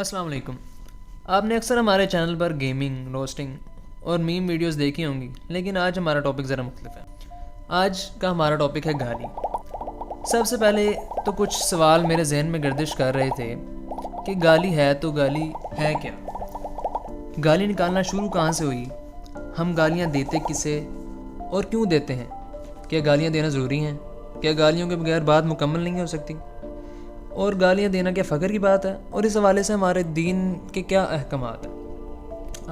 السلام علیکم. آپ نے اکثر ہمارے چینل پر گیمنگ، روسٹنگ اور میم ویڈیوز دیکھی ہوں گی، لیکن آج ہمارا ٹاپک ذرا مختلف ہے. آج کا ہمارا ٹاپک ہے گالی. سب سے پہلے تو کچھ سوال میرے ذہن میں گردش کر رہے تھے کہ گالی ہے تو گالی ہے کیا؟ گالی نکالنا شروع کہاں سے ہوئی؟ ہم گالیاں دیتے کسے اور کیوں دیتے ہیں؟ کیا گالیاں دینا ضروری ہیں؟ کیا گالیوں کے بغیر بات مکمل نہیں ہو سکتی؟ اور گالیاں دینا کیا فخر کی بات ہے؟ اور اس حوالے سے ہمارے دین کے کیا احکامات ہیں؟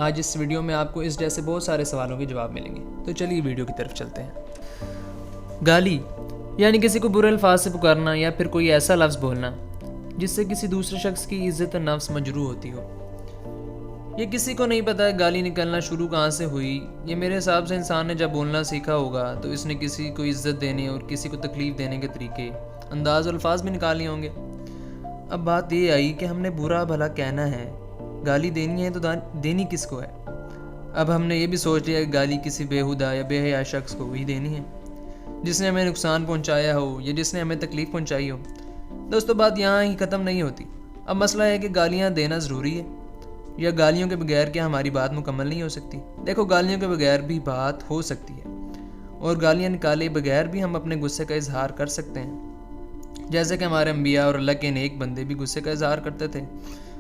آج اس ویڈیو میں آپ کو اس جیسے بہت سارے سوالوں کے جواب ملیں گے. تو چلیے ویڈیو کی طرف چلتے ہیں. گالی یعنی کسی کو برے الفاظ سے پکارنا یا پھر کوئی ایسا لفظ بولنا جس سے کسی دوسرے شخص کی عزت نفس مجروح ہوتی ہو. یہ کسی کو نہیں پتہ ہے گالی نکلنا شروع کہاں سے ہوئی. یہ میرے حساب سے انسان نے جب بولنا سیکھا ہوگا تو اس نے کسی کو عزت دینے اور کسی کو تکلیف دینے کے طریقے، انداز اور الفاظ بھی نکال لیے ہوں گے. اب بات یہ آئی کہ ہم نے برا بھلا کہنا ہے، گالی دینی ہے تو دینی کس کو ہے؟ اب ہم نے یہ بھی سوچ لیا کہ گالی کسی بےہودہ یا بے حیا شخص کو ہی دینی ہے جس نے ہمیں نقصان پہنچایا ہو یا جس نے ہمیں تکلیف پہنچائی ہو. دوستو بات یہاں ہی ختم نہیں ہوتی. اب مسئلہ ہے کہ گالیاں دینا ضروری ہے یا گالیوں کے بغیر کیا ہماری بات مکمل نہیں ہو سکتی؟ دیکھو، گالیوں کے بغیر بھی بات ہو سکتی ہے اور گالیاں نکالے بغیر بھی ہم اپنے غصے کا اظہار کر سکتے ہیں. جیسے کہ ہمارے انبیاء اور اللہ کے نیک بندے بھی غصے کا اظہار کرتے تھے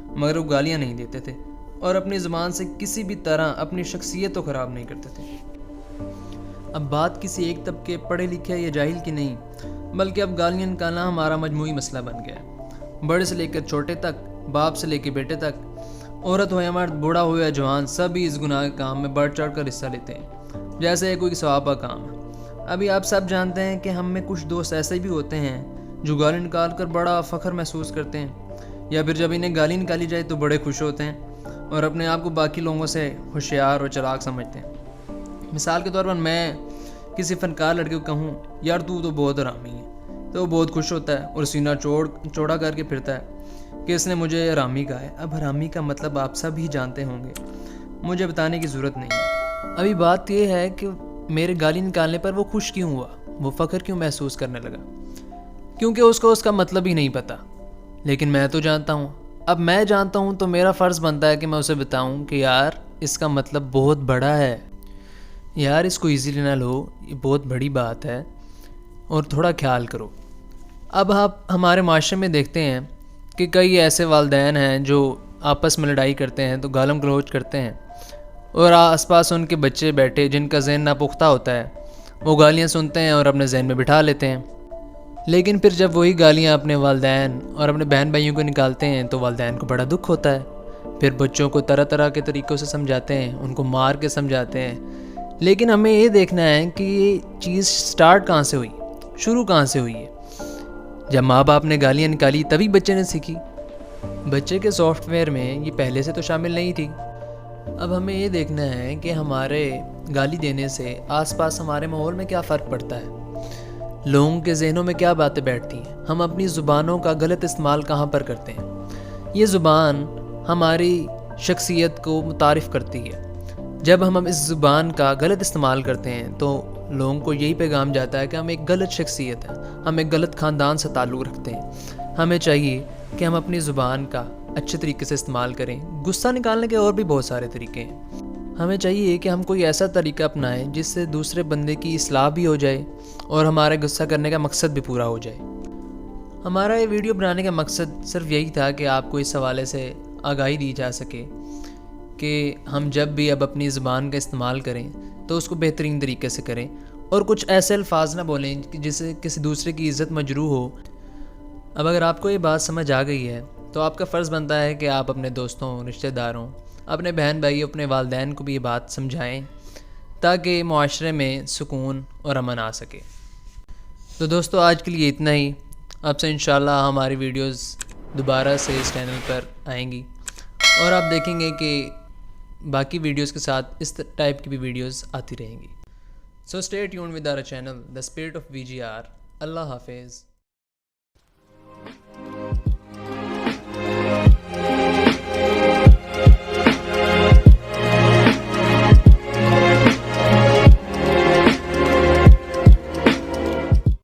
مگر وہ گالیاں نہیں دیتے تھے اور اپنی زبان سے کسی بھی طرح اپنی شخصیت کو خراب نہیں کرتے تھے. اب بات کسی ایک طبقے پڑھے لکھے یا جاہل کی نہیں، بلکہ اب گالیاں نکالنا ہمارا مجموعی مسئلہ بن گیا ہے. بڑے سے لے کر چھوٹے تک، باپ سے لے کے بیٹے تک، عورت ہو یا مرد، بوڑھا ہو یا جوان، سبھی اس گناہ کے کام میں بڑھ چڑھ کر حصہ لیتے ہیں جیسے کوئی ثواب کا کام ہے. ابھی آپ سب جانتے ہیں کہ ہم میں کچھ دوست ایسے بھی ہوتے ہیں جو گالی نکال کر بڑا فخر محسوس کرتے ہیں، یا پھر جب انہیں گالی نکالی جائے تو بڑے خوش ہوتے ہیں اور اپنے آپ کو باقی لوگوں سے ہوشیار اور چلاک سمجھتے ہیں. مثال کے طور پر میں کسی فنکار لڑکے کو کہوں یار تو بہت حرامی ہے، تو وہ بہت خوش ہوتا ہے اور سینہ چوڑا کر کے پھرتا ہے کہ اس نے مجھے حرامی کہا ہے. اب حرامی کا مطلب آپ سب ہی جانتے ہوں گے، مجھے بتانے کی ضرورت نہیں ہے. ابھی بات یہ ہے کہ میرے گالی نکالنے پر وہ خوش کیوں ہوا، وہ فخر کیوں محسوس کرنے لگا؟ کیونکہ اس کو اس کا مطلب ہی نہیں پتہ. لیکن میں تو جانتا ہوں. اب میں جانتا ہوں تو میرا فرض بنتا ہے کہ میں اسے بتاؤں کہ یار اس کا مطلب بہت بڑا ہے، یار اس کو ایزیلی نہ لو، یہ بہت بڑی بات ہے اور تھوڑا خیال کرو. اب آپ ہمارے معاشرے میں دیکھتے ہیں کہ کئی ایسے والدین ہیں جو آپس میں لڑائی کرتے ہیں تو گالم گلوچ کرتے ہیں اور آس پاس ان کے بچے بیٹھے جن کا ذہن ناپختہ ہوتا ہے وہ گالیاں سنتے ہیں اور اپنے ذہن میں بٹھا لیتے ہیں. لیکن پھر جب وہی گالیاں اپنے والدین اور اپنے بہن بھائیوں کو نکالتے ہیں تو والدین کو بڑا دکھ ہوتا ہے. پھر بچوں کو طرح طرح کے طریقوں سے سمجھاتے ہیں، ان کو مار کے سمجھاتے ہیں. لیکن ہمیں یہ دیکھنا ہے کہ یہ چیز سٹارٹ کہاں سے ہوئی، شروع کہاں سے ہوئی ہے. جب ماں باپ نے گالیاں نکالی تبھی بچے نے سیکھی. بچے کے سافٹ ویئر میں یہ پہلے سے تو شامل نہیں تھی. اب ہمیں یہ دیکھنا ہے کہ ہمارے گالی دینے سے آس پاس ہمارے ماحول میں کیا فرق پڑتا ہے، لوگوں کے ذہنوں میں کیا باتیں بیٹھتی ہیں، ہم اپنی زبانوں کا غلط استعمال کہاں پر کرتے ہیں. یہ زبان ہماری شخصیت کو متعارف کرتی ہے. جب ہم اس زبان کا غلط استعمال کرتے ہیں تو لوگوں کو یہی پیغام جاتا ہے کہ ہم ایک غلط شخصیت ہیں، ہم ایک غلط خاندان سے تعلق رکھتے ہیں. ہمیں چاہیے کہ ہم اپنی زبان کا اچھے طریقے سے استعمال کریں. غصہ نکالنے کے اور بھی بہت سارے طریقے ہیں. ہمیں چاہیے کہ ہم کوئی ایسا طریقہ اپنائیں جس سے دوسرے بندے کی اصلاح بھی ہو جائے اور ہمارے غصہ کرنے کا مقصد بھی پورا ہو جائے. ہمارا یہ ویڈیو بنانے کا مقصد صرف یہی تھا کہ آپ کو اس حوالے سے آگاہی دی جا سکے کہ ہم جب بھی اب اپنی زبان کا استعمال کریں تو اس کو بہترین طریقے سے کریں اور کچھ ایسے الفاظ نہ بولیں جس سے کسی دوسرے کی عزت مجروح ہو. اب اگر آپ کو یہ بات سمجھ آ گئی ہے تو آپ کا فرض بنتا ہے کہ آپ اپنے دوستوں، رشتہ داروں، اپنے بہن بھائی، اپنے والدین کو بھی یہ بات سمجھائیں تاکہ معاشرے میں سکون اور امن آ سکے. تو دوستو آج کے لیے اتنا ہی. اب سے انشاءاللہ ہماری ویڈیوز دوبارہ سے اس چینل پر آئیں گی اور آپ دیکھیں گے کہ باقی ویڈیوز کے ساتھ اس ٹائپ کی بھی ویڈیوز آتی رہیں گی. So stay tuned with our channel the spirit of VGR. اللہ حافظ.